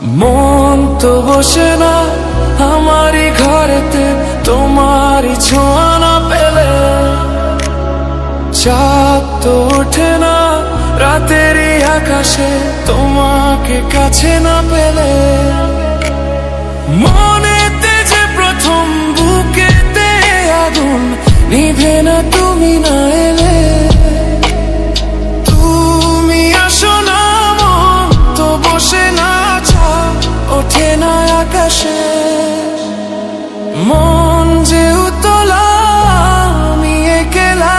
মন তো বসে না আমারই ঘরেতে তোমারই ছোঁয়া না পেলে, চাঁদ তো ওঠে না রাতেরই আকাশে তোমাকে কাছে না পেলে। মনেতে যে প্রথম বুকেতে আগুন নিভে না তুমি না এলে, তুমি আসো না মন তো বসে না চাঁদ ওঠে না আকাশে। মন যে উতলা আমি একলা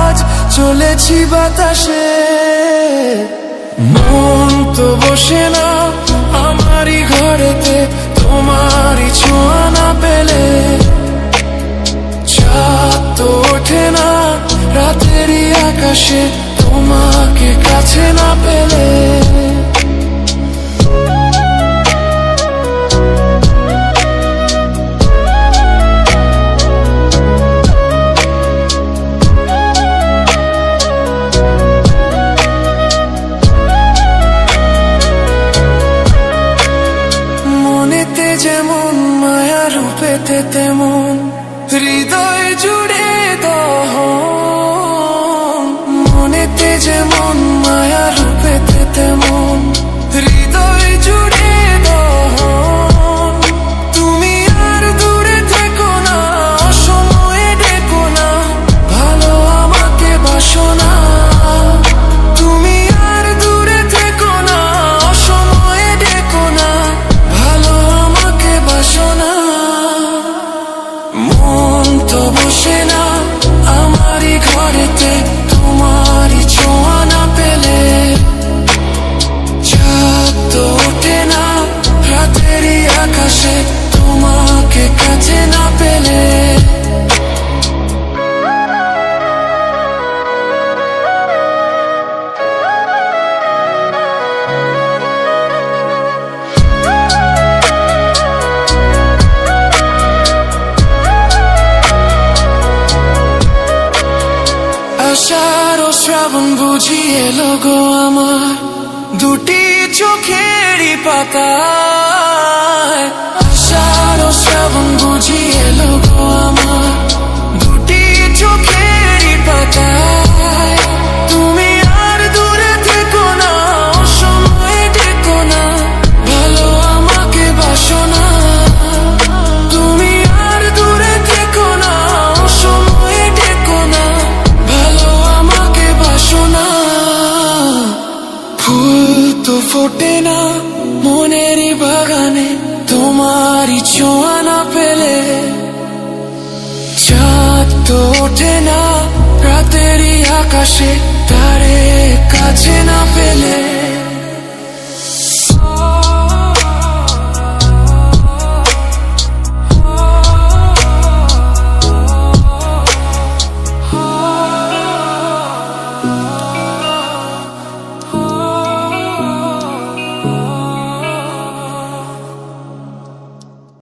আজ চলেছি বাতাসে। মন তো বসে না আমারই ঘরেতে তোমারই ছোঁয়া না পেলে, চাঁদ তো ওঠে না রাতেরই আকাশে তোমাকে কাছে না পেলে। মনেতে যেমন মায়া রূপেতে তেমন হৃদয় জুড়ে দহন। মনেতে যেমন মায়া রূপেতে তেমন হৃদয় জুড়ে দহন। তুমি আর দূরে থেকো না অসময়ে ডেকো না, ভালো আমাকে বাসো না। তুমি আর দূরে থেকো না অসময়ে ডেকো না, ভালো আমাকে বাসো না। মন তো বসে না আমারই ঘরেতে তোমারই ছোঁয়া না পেলে, চাঁদ তো ওঠে না রাতেরই আকাশে তোমাকে কাছে না পেলে। আষাঢ় ও শ্রাবণ বুঝি এলো গো আমার দুটি চোখেরই পাতায়। আষাঢ় ও শ্রাবণ বুঝি এলো গো আমার দুটি চোখেরই পাতায়। তুমি আর দূরে থেকো না অসময়ে ডেকো না, ভালো আমাকে বাসো না। তুমি আর দূরে থেকো না অসময়ে ডেকো না, ভালো আমাকে বাসো না। ফুল তো ফোটে না মনেরই বাগানে তোমারই ছোঁয়া না পেলে, চাঁদ তো ওঠে না রাতেরই আকাশে তারে কাছে না পেলে।